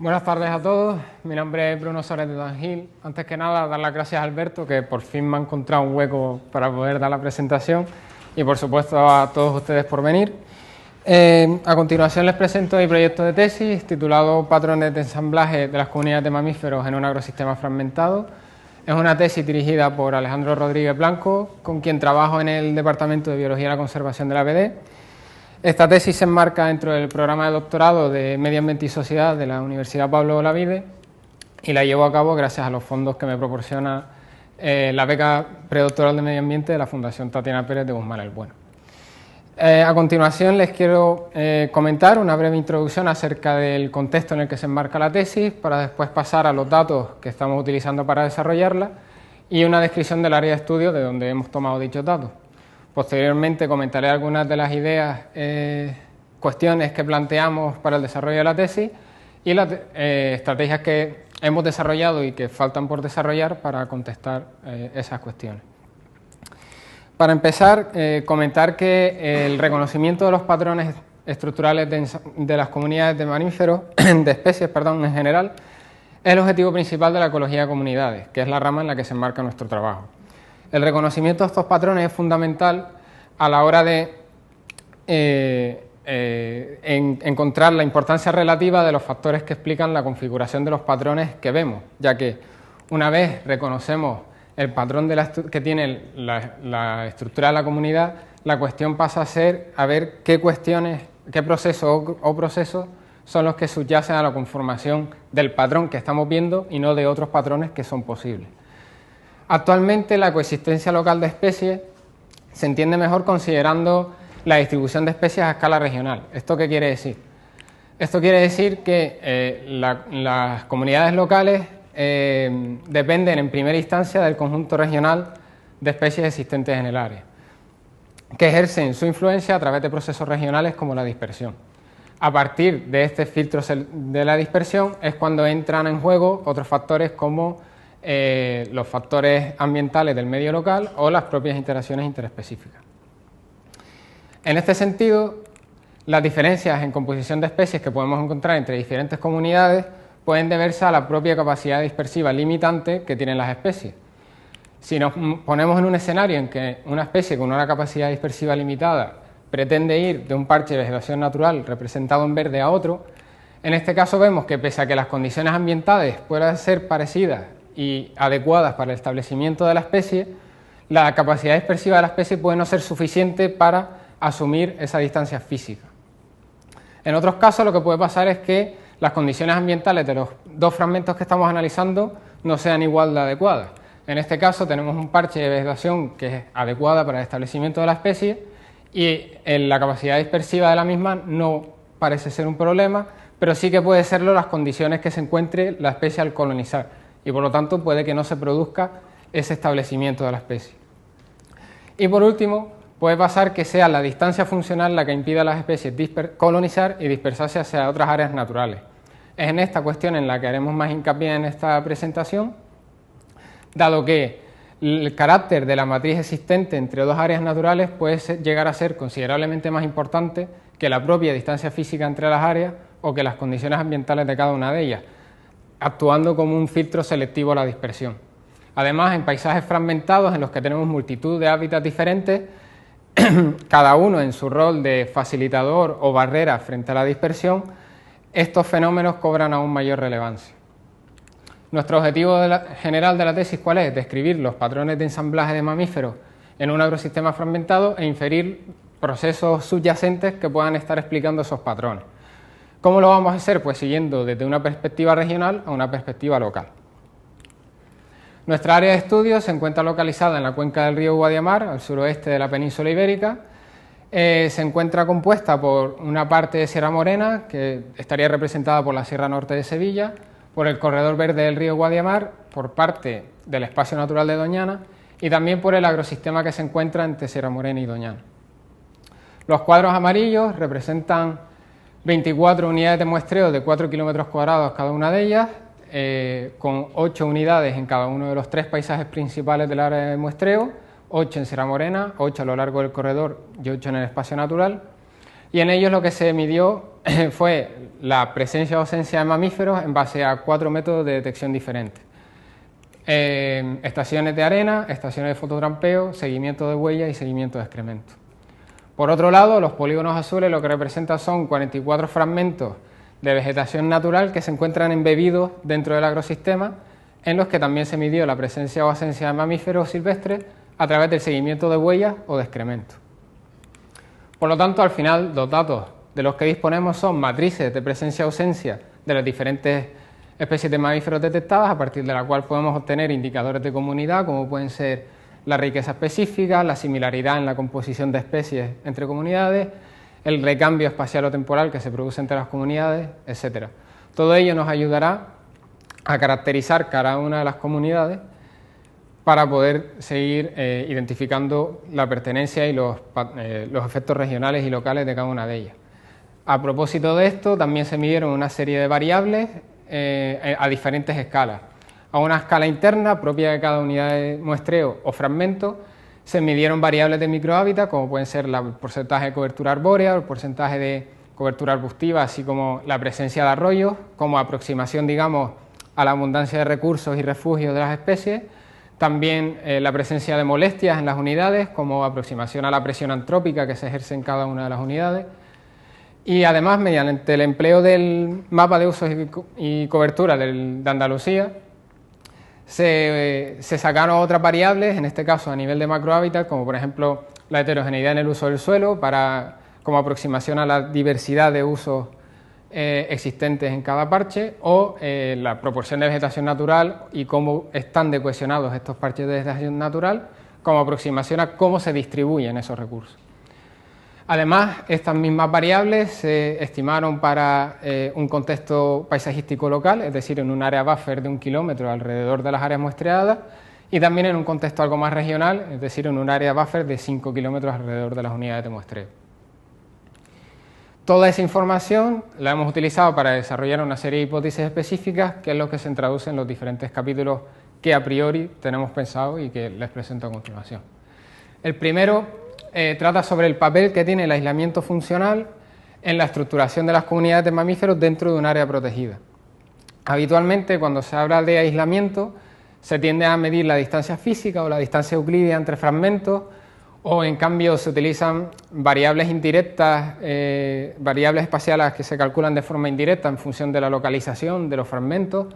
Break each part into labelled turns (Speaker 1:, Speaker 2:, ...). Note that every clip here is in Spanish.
Speaker 1: Buenas tardes a todos, mi nombre es Bruno Soler de Tangil. Antes que nada, dar las gracias a Alberto, que por fin me ha encontrado un hueco para poder dar la presentación, y por supuesto a todos ustedes por venir. A continuación les presento mi proyecto de tesis titulado Patrones de ensamblaje de las comunidades de mamíferos en un agrosistema fragmentado. Es una tesis dirigida por Alejandro Rodríguez Blanco, con quien trabajo en el Departamento de Biología y la Conservación de la ABD. Esta tesis se enmarca dentro del programa de doctorado de Medio Ambiente y Sociedad de la Universidad Pablo Olavide y la llevo a cabo gracias a los fondos que me proporciona la beca predoctoral de Medio Ambiente de la Fundación Tatiana Pérez de Guzmán el Bueno. A continuación les quiero comentar una breve introducción acerca del contexto en el que se enmarca la tesis, para después pasar a los datos que estamos utilizando para desarrollarla y una descripción del área de estudio de donde hemos tomado dichos datos. Posteriormente comentaré algunas de las ideas, cuestiones que planteamos para el desarrollo de la tesis y las estrategias que hemos desarrollado y que faltan por desarrollar para contestar esas cuestiones. Para empezar, comentar que el reconocimiento de los patrones estructurales de las comunidades de mamíferos, de especies, perdón, en general, es el objetivo principal de la ecología de comunidades, que es la rama en la que se enmarca nuestro trabajo. El reconocimiento de estos patrones es fundamental a la hora de encontrar la importancia relativa de los factores que explican la configuración de los patrones que vemos, ya que una vez reconocemos el patrón que tiene la estructura de la comunidad, la cuestión pasa a ser a ver qué procesos o procesos son los que subyacen a la conformación del patrón que estamos viendo y no de otros patrones que son posibles. Actualmente la coexistencia local de especies se entiende mejor considerando la distribución de especies a escala regional. ¿Esto qué quiere decir? Esto quiere decir que las comunidades locales dependen en primera instancia del conjunto regional de especies existentes en el área, que ejercen su influencia a través de procesos regionales como la dispersión. A partir de este filtro de la dispersión es cuando entran en juego otros factores como los factores ambientales del medio local o las propias interacciones interespecíficas. En este sentido, las diferencias en composición de especies que podemos encontrar entre diferentes comunidades pueden deberse a la propia capacidad dispersiva limitante que tienen las especies. Si nos ponemos en un escenario en que una especie con una capacidad dispersiva limitada pretende ir de un parche de vegetación natural representado en verde a otro, en este caso vemos que pese a que las condiciones ambientales puedan ser parecidas y adecuadas para el establecimiento de la especie, la capacidad dispersiva de la especie puede no ser suficiente para asumir esa distancia física. En otros casos lo que puede pasar es que las condiciones ambientales de los dos fragmentos que estamos analizando no sean igual de adecuadas. En este caso tenemos un parche de vegetación que es adecuada para el establecimiento de la especie y la capacidad dispersiva de la misma no parece ser un problema, pero sí que puede serlo las condiciones que se encuentre la especie al colonizar, y por lo tanto puede que no se produzca ese establecimiento de la especie. Y por último, puede pasar que sea la distancia funcional la que impida a las especies colonizar y dispersarse hacia otras áreas naturales. Es en esta cuestión en la que haremos más hincapié en esta presentación, dado que el carácter de la matriz existente entre dos áreas naturales puede llegar a ser considerablemente más importante que la propia distancia física entre las áreas o que las condiciones ambientales de cada una de ellas, actuando como un filtro selectivo a la dispersión. Además, en paisajes fragmentados en los que tenemos multitud de hábitats diferentes, cada uno en su rol de facilitador o barrera frente a la dispersión, estos fenómenos cobran aún mayor relevancia. Nuestro objetivo general de la tesis, ¿cuál es? Describir los patrones de ensamblaje de mamíferos en un agrosistema fragmentado e inferir procesos subyacentes que puedan estar explicando esos patrones. ¿Cómo lo vamos a hacer? Pues siguiendo desde una perspectiva regional a una perspectiva local. Nuestra área de estudio se encuentra localizada en la cuenca del río Guadiamar, al suroeste de la península ibérica. Se encuentra compuesta por una parte de Sierra Morena, que estaría representada por la Sierra Norte de Sevilla, por el corredor verde del río Guadiamar, por parte del espacio natural de Doñana y también por el agrosistema que se encuentra entre Sierra Morena y Doñana. Los cuadros amarillos representan 24 unidades de muestreo de 4 kilómetros cuadrados cada una de ellas, con 8 unidades en cada uno de los 3 paisajes principales del área de muestreo, 8 en Sierra Morena, 8 a lo largo del corredor y 8 en el espacio natural. Y en ellos lo que se midió fue la presencia o ausencia de mamíferos en base a 4 métodos de detección diferentes. Estaciones de arena, estaciones de fototrampeo, seguimiento de huellas y seguimiento de excrementos. Por otro lado, los polígonos azules lo que representan son 44 fragmentos de vegetación natural que se encuentran embebidos dentro del agrosistema, en los que también se midió la presencia o ausencia de mamíferos silvestres a través del seguimiento de huellas o de excrementos. Por lo tanto, al final, los datos de los que disponemos son matrices de presencia o ausencia de las diferentes especies de mamíferos detectadas, a partir de la cual podemos obtener indicadores de comunidad, como pueden ser la riqueza específica, la similaridad en la composición de especies entre comunidades, el recambio espacial o temporal que se produce entre las comunidades, etc. Todo ello nos ayudará a caracterizar cada una de las comunidades para poder seguir identificando la pertenencia y los efectos regionales y locales de cada una de ellas. A propósito de esto, también se midieron una serie de variables a diferentes escalas. A una escala interna, propia de cada unidad de muestreo o fragmento, se midieron variables de microhábitat, como pueden ser el porcentaje de cobertura arbórea, el porcentaje de cobertura arbustiva, así como la presencia de arroyos, como aproximación, digamos, a la abundancia de recursos y refugios de las especies. También la presencia de molestias en las unidades, como aproximación a la presión antrópica que se ejerce en cada una de las unidades. Y además, mediante el empleo del mapa de usos y cobertura de Andalucía, se sacaron otras variables, en este caso a nivel de macrohábitat, como por ejemplo la heterogeneidad en el uso del suelo, como aproximación a la diversidad de usos existentes en cada parche, o la proporción de vegetación natural y cómo están decohesionados estos parches de vegetación natural, como aproximación a cómo se distribuyen esos recursos. Además, estas mismas variables se estimaron para un contexto paisajístico local, es decir, en un área buffer de 1 kilómetro alrededor de las áreas muestreadas, y también en un contexto algo más regional, es decir, en un área buffer de 5 kilómetros alrededor de las unidades de muestreo. Toda esa información la hemos utilizado para desarrollar una serie de hipótesis específicas, que es lo que se traduce en los diferentes capítulos que a priori tenemos pensado y que les presento a continuación. El primero trata sobre el papel que tiene el aislamiento funcional en la estructuración de las comunidades de mamíferos dentro de un área protegida. Habitualmente, cuando se habla de aislamiento, se tiende a medir la distancia física o la distancia euclídea entre fragmentos, o en cambio se utilizan variables indirectas, variables espaciales que se calculan de forma indirecta en función de la localización de los fragmentos.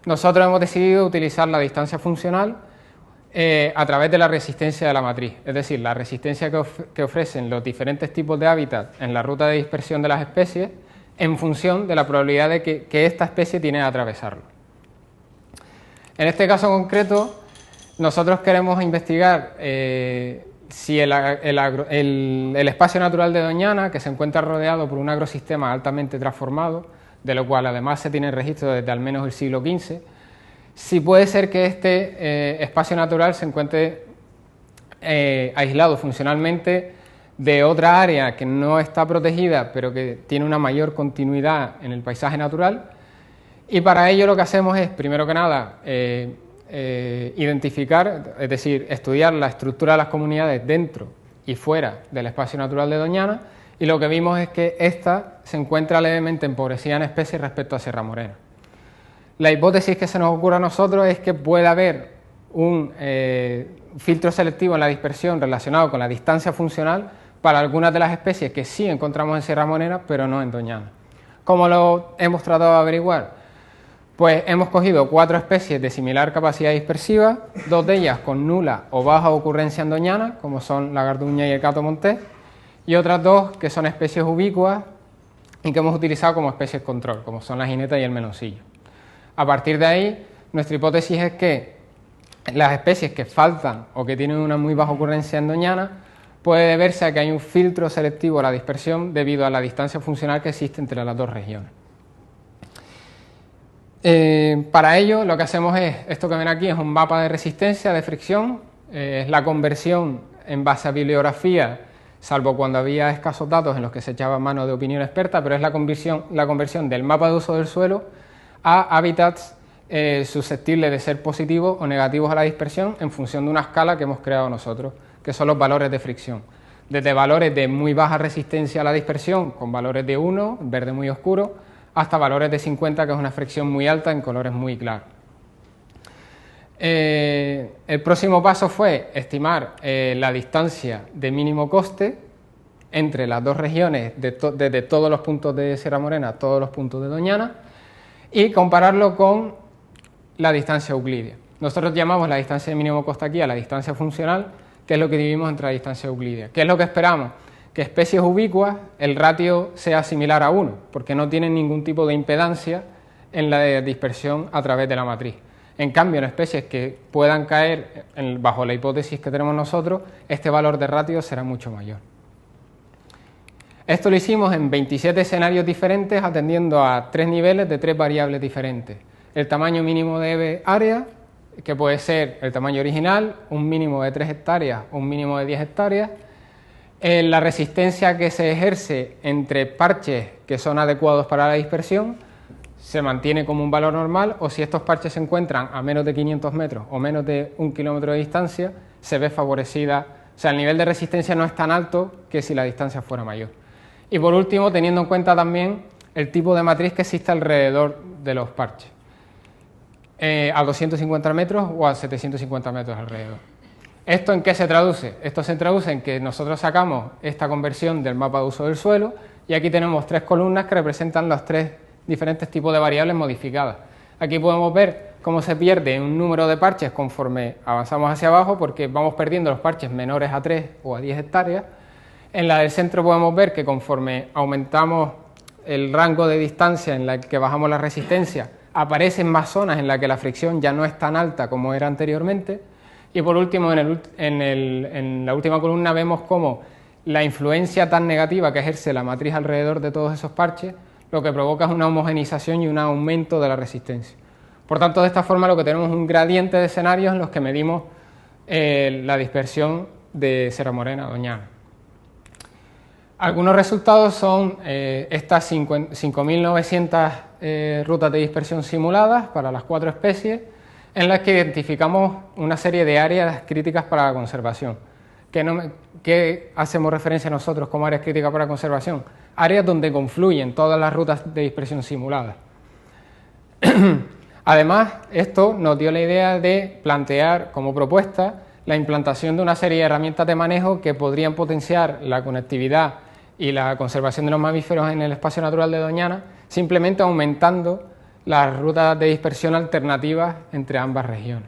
Speaker 1: Nosotros hemos decidido utilizar la distancia funcional a través de la resistencia de la matriz, es decir, la resistencia que ofrecen los diferentes tipos de hábitat en la ruta de dispersión de las especies en función de la probabilidad de que esta especie tiene que atravesarlo. En este caso concreto, nosotros queremos investigar si el espacio natural de Doñana, que se encuentra rodeado por un agrosistema altamente transformado, de lo cual además se tiene registro desde al menos el siglo XV, si puede ser que este espacio natural se encuentre aislado funcionalmente de otra área que no está protegida, pero que tiene una mayor continuidad en el paisaje natural. Y para ello lo que hacemos es, primero que nada, identificar, es decir, estudiar la estructura de las comunidades dentro y fuera del espacio natural de Doñana, y lo que vimos es que ésta se encuentra levemente empobrecida en especies respecto a Sierra Morena. La hipótesis que se nos ocurre a nosotros es que puede haber un filtro selectivo en la dispersión relacionado con la distancia funcional para algunas de las especies que sí encontramos en Sierra Morena, pero no en Doñana. ¿Cómo lo hemos tratado de averiguar? Pues hemos cogido 4 especies de similar capacidad dispersiva, 2 de ellas con nula o baja ocurrencia en Doñana, como son la garduña y el cato montés, y otras 2 que son especies ubicuas y que hemos utilizado como especies control, como son la jineta y el meloncillo. A partir de ahí, nuestra hipótesis es que las especies que faltan o que tienen una muy baja ocurrencia en Doñana puede deberse a que hay un filtro selectivo a la dispersión debido a la distancia funcional que existe entre las 2 regiones. Para ello, lo que hacemos es, esto que ven aquí es un mapa de resistencia, de fricción, es la conversión en base a bibliografía, salvo cuando había escasos datos en los que se echaba mano de opinión experta, pero es la conversión del mapa de uso del suelo a hábitats susceptibles de ser positivos o negativos a la dispersión en función de una escala que hemos creado nosotros, que son los valores de fricción. Desde valores de muy baja resistencia a la dispersión, con valores de 1, verde muy oscuro, hasta valores de 50, que es una fricción muy alta en colores muy claros. El próximo paso fue estimar la distancia de mínimo coste entre las dos regiones, desde todos los puntos de Sierra Morena a todos los puntos de Doñana, y compararlo con la distancia euclídea. Nosotros llamamos la distancia de mínimo coste aquí a la distancia funcional, que es lo que dividimos entre la distancia euclídea. ¿Qué es lo que esperamos? Que especies ubicuas el ratio sea similar a 1, porque no tienen ningún tipo de impedancia en la dispersión a través de la matriz. En cambio, en especies que puedan caer bajo la hipótesis que tenemos nosotros, este valor de ratio será mucho mayor. Esto lo hicimos en 27 escenarios diferentes, atendiendo a 3 niveles de 3 variables diferentes. El tamaño mínimo de área, que puede ser el tamaño original, un mínimo de 3 hectáreas o un mínimo de 10 hectáreas, la resistencia que se ejerce entre parches que son adecuados para la dispersión, se mantiene como un valor normal, o si estos parches se encuentran a menos de 500 metros o menos de 1 kilómetro de distancia, se ve favorecida, o sea, el nivel de resistencia no es tan alto que si la distancia fuera mayor. Y por último, teniendo en cuenta también el tipo de matriz que existe alrededor de los parches, a 250 metros o a 750 metros alrededor. ¿Esto en qué se traduce? Esto se traduce en que nosotros sacamos esta conversión del mapa de uso del suelo y aquí tenemos 3 columnas que representan los 3 diferentes tipos de variables modificadas. Aquí podemos ver cómo se pierde un número de parches conforme avanzamos hacia abajo, porque vamos perdiendo los parches menores a 3 o a 10 hectáreas. En la del centro podemos ver que conforme aumentamos el rango de distancia en la que bajamos la resistencia, aparecen más zonas en las que la fricción ya no es tan alta como era anteriormente. Y por último, en la última columna vemos cómo la influencia tan negativa que ejerce la matriz alrededor de todos esos parches lo que provoca es una homogenización y un aumento de la resistencia. Por tanto, de esta forma lo que tenemos es un gradiente de escenarios en los que medimos la dispersión de Sierra Morena a Doñana. Algunos resultados son estas 5.900 rutas de dispersión simuladas para las 4 especies, en las que identificamos una serie de áreas críticas para la conservación. ¿Qué hacemos referencia nosotros como áreas críticas para la conservación? Áreas donde confluyen todas las rutas de dispersión simuladas. Además, esto nos dio la idea de plantear como propuesta la implantación de una serie de herramientas de manejo que podrían potenciar la conectividad y la conservación de los mamíferos en el espacio natural de Doñana, simplemente aumentando las rutas de dispersión alternativas entre ambas regiones.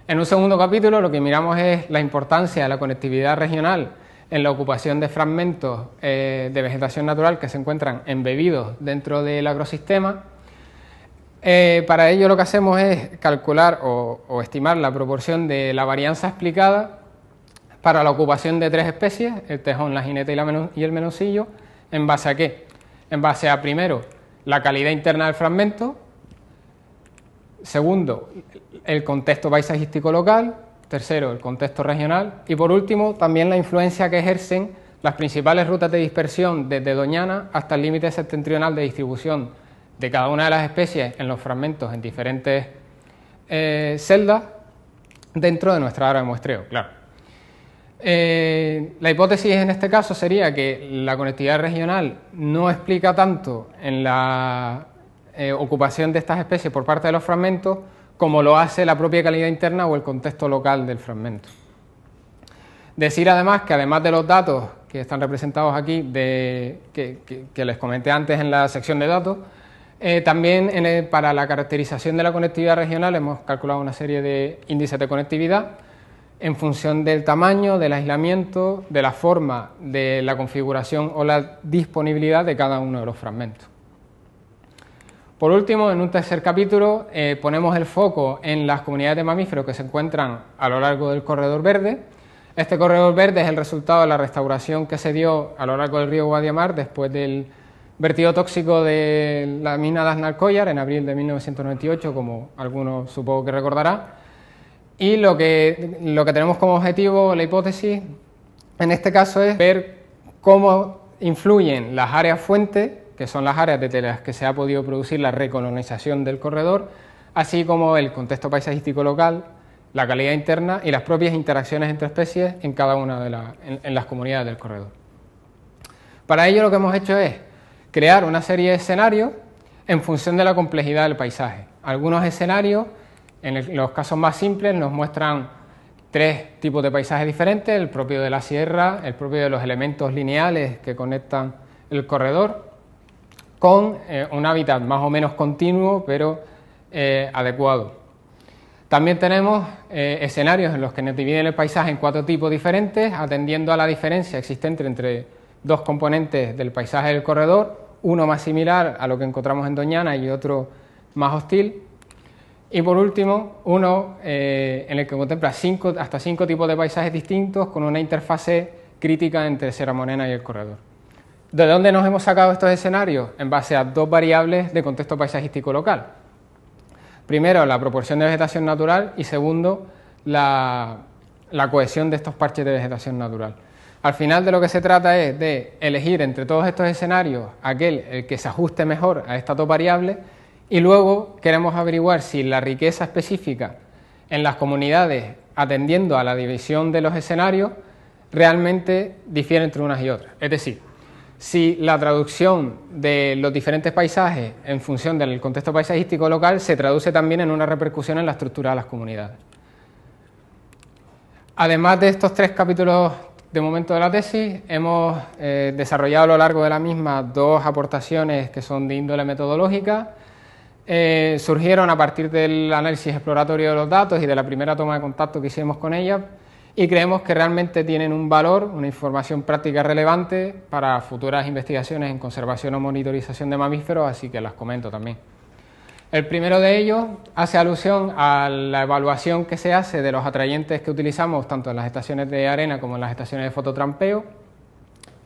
Speaker 1: En un segundo capítulo lo que miramos es la importancia de la conectividad regional en la ocupación de fragmentos de vegetación natural que se encuentran embebidos dentro del agrosistema. Para ello lo que hacemos es calcular o estimar la proporción de la varianza explicada para la ocupación de 3 especies, el tejón, la jineta y el meloncillo. ¿En base a qué? En base a, primero, la calidad interna del fragmento; segundo, el contexto paisajístico local; tercero, el contexto regional; y por último, también la influencia que ejercen las principales rutas de dispersión desde Doñana hasta el límite septentrional de distribución de cada una de las especies en los fragmentos en diferentes celdas dentro de nuestra área de muestreo, claro. La hipótesis en este caso sería que la conectividad regional no explica tanto en la ocupación de estas especies por parte de los fragmentos como lo hace la propia calidad interna o el contexto local del fragmento. Decir además que, además de los datos que están representados aquí, que les comenté antes en la sección de datos, también para la caracterización de la conectividad regional hemos calculado una serie de índices de conectividad en función del tamaño, del aislamiento, de la forma, de la configuración o la disponibilidad de cada uno de los fragmentos. Por último, en un tercer capítulo ponemos el foco en las comunidades de mamíferos que se encuentran a lo largo del corredor verde. Este corredor verde es el resultado de la restauración que se dio a lo largo del río Guadiamar después del vertido tóxico de la mina de Aznalcóllar en abril de 1998, como algunos supongo que recordará. Y lo que tenemos como objetivo, la hipótesis, en este caso es ver cómo influyen las áreas fuentes, que son las áreas desde las que se ha podido producir la recolonización del corredor, así como el contexto paisajístico local, la calidad interna y las propias interacciones entre especies en cada una de las comunidades del corredor. Para ello lo que hemos hecho es crear una serie de escenarios en función de la complejidad del paisaje. Algunos escenarios, en los casos más simples, nos muestran 3 tipos de paisajes diferentes: el propio de la sierra, el propio de los elementos lineales que conectan el corredor, con un hábitat más o menos continuo, pero adecuado. También tenemos escenarios en los que nos dividen el paisaje en 4 tipos diferentes, atendiendo a la diferencia existente entre 2 componentes del paisaje del corredor, uno más similar a lo que encontramos en Doñana y otro más hostil. Y por último, uno en el que contempla hasta 5 tipos de paisajes distintos con una interfase crítica entre Sierra Morena y el corredor. ¿De dónde nos hemos sacado estos escenarios? En base a 2 variables de contexto paisajístico local. Primero, la proporción de vegetación natural y segundo, la cohesión de estos parches de vegetación natural. Al final de lo que se trata es de elegir entre todos estos escenarios el que se ajuste mejor a estas 2 variables, y luego queremos averiguar si la riqueza específica en las comunidades, atendiendo a la división de los escenarios, realmente difiere entre unas y otras. Es decir, si la traducción de los diferentes paisajes en función del contexto paisajístico local se traduce también en una repercusión en la estructura de las comunidades. Además de estos 3 capítulos de momento de la tesis, hemos desarrollado a lo largo de la misma 2 aportaciones que son de índole metodológica. Surgieron a partir del análisis exploratorio de los datos y de la primera toma de contacto que hicimos con ellas, y creemos que realmente tienen un valor, una información práctica relevante para futuras investigaciones en conservación o monitorización de mamíferos, así que las comento también. El primero de ellos hace alusión a la evaluación que se hace de los atrayentes que utilizamos tanto en las estaciones de arena como en las estaciones de fototrampeo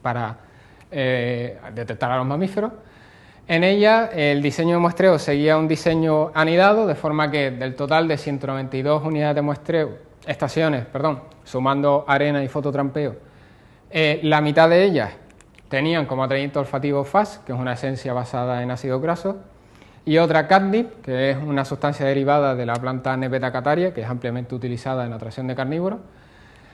Speaker 1: para detectar a los mamíferos. En ella, el diseño de muestreo seguía un diseño anidado, de forma que del total de 192 unidades de muestreo, sumando arena y fototrampeo, la mitad de ellas tenían como atrayente olfativo FAS, que es una esencia basada en ácido graso, y otra catnip, que es una sustancia derivada de la planta Nepeta cataria, que es ampliamente utilizada en la atracción de carnívoros.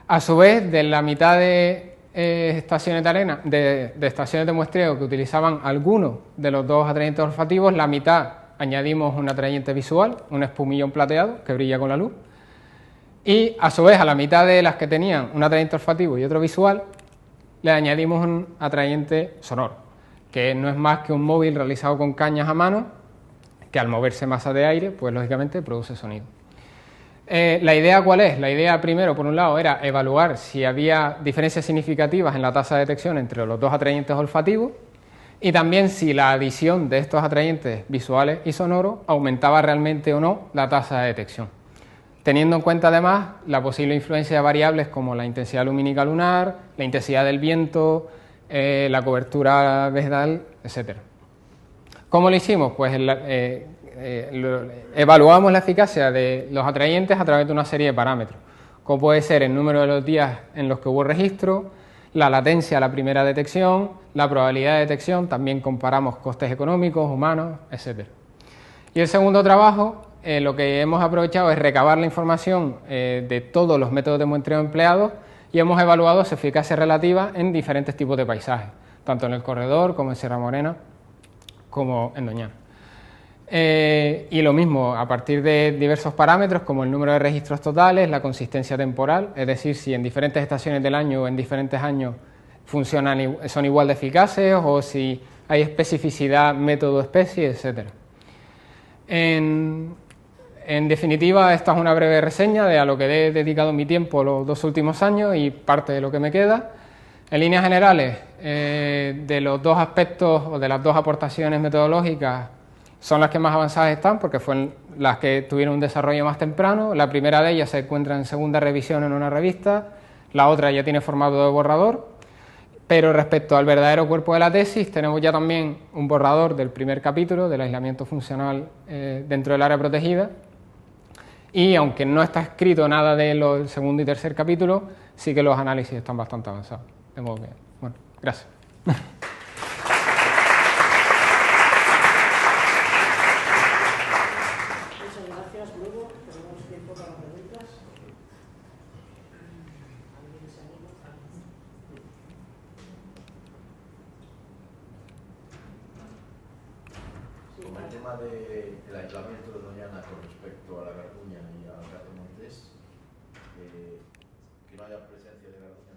Speaker 1: A su vez, de la mitad de estaciones de arena, de estaciones de muestreo que utilizaban alguno de los 2 atrayentes olfativos, la mitad añadimos un atrayente visual, un espumillón plateado que brilla con la luz, y a su vez a la mitad de las que tenían un atrayente olfativo y otro visual le añadimos un atrayente sonoro, que no es más que un móvil realizado con cañas a mano que al moverse masa de aire, pues lógicamente produce sonido. ¿La idea cuál es? La idea primero, por un lado, era evaluar si había diferencias significativas en la tasa de detección entre los 2 atrayentes olfativos, y también si la adición de estos atrayentes visuales y sonoros aumentaba realmente o no la tasa de detección, teniendo en cuenta además la posible influencia de variables como la intensidad lumínica lunar, la intensidad del viento, la cobertura vegetal, etc. ¿Cómo lo hicimos? Pues evaluamos la eficacia de los atrayentes a través de una serie de parámetros, como puede ser el número de los días en los que hubo registro, la latencia a la primera detección, la probabilidad de detección, también comparamos costes económicos, humanos, etc. Y el segundo trabajo, lo que hemos aprovechado es recabar la información de todos los métodos de muestreo empleados y hemos evaluado su eficacia relativa en diferentes tipos de paisajes, tanto en el corredor como en Sierra Morena, como en Doñana. Y lo mismo, a partir de diversos parámetros como el número de registros totales, la consistencia temporal, es decir, si en diferentes estaciones del año o en diferentes años son igual de eficaces, o si hay especificidad método-especie, etc. En definitiva, esta es una breve reseña de a lo que he dedicado mi tiempo los 2 últimos años y parte de lo que me queda. En líneas generales, de los 2 aspectos o de las 2 aportaciones metodológicas, son las que más avanzadas están porque fueron las que tuvieron un desarrollo más temprano. La primera de ellas se encuentra en segunda revisión en una revista, la otra ya tiene formato de borrador, pero respecto al verdadero cuerpo de la tesis tenemos ya también un borrador del primer capítulo del aislamiento funcional dentro del área protegida, y aunque no está escrito nada del segundo y tercer capítulo, sí que los análisis están bastante avanzados. De modo que, bueno, gracias.
Speaker 2: Con el tema del aislamiento de Doñana con respecto a la Garduña y al gato montés, que no haya presencia de Garduña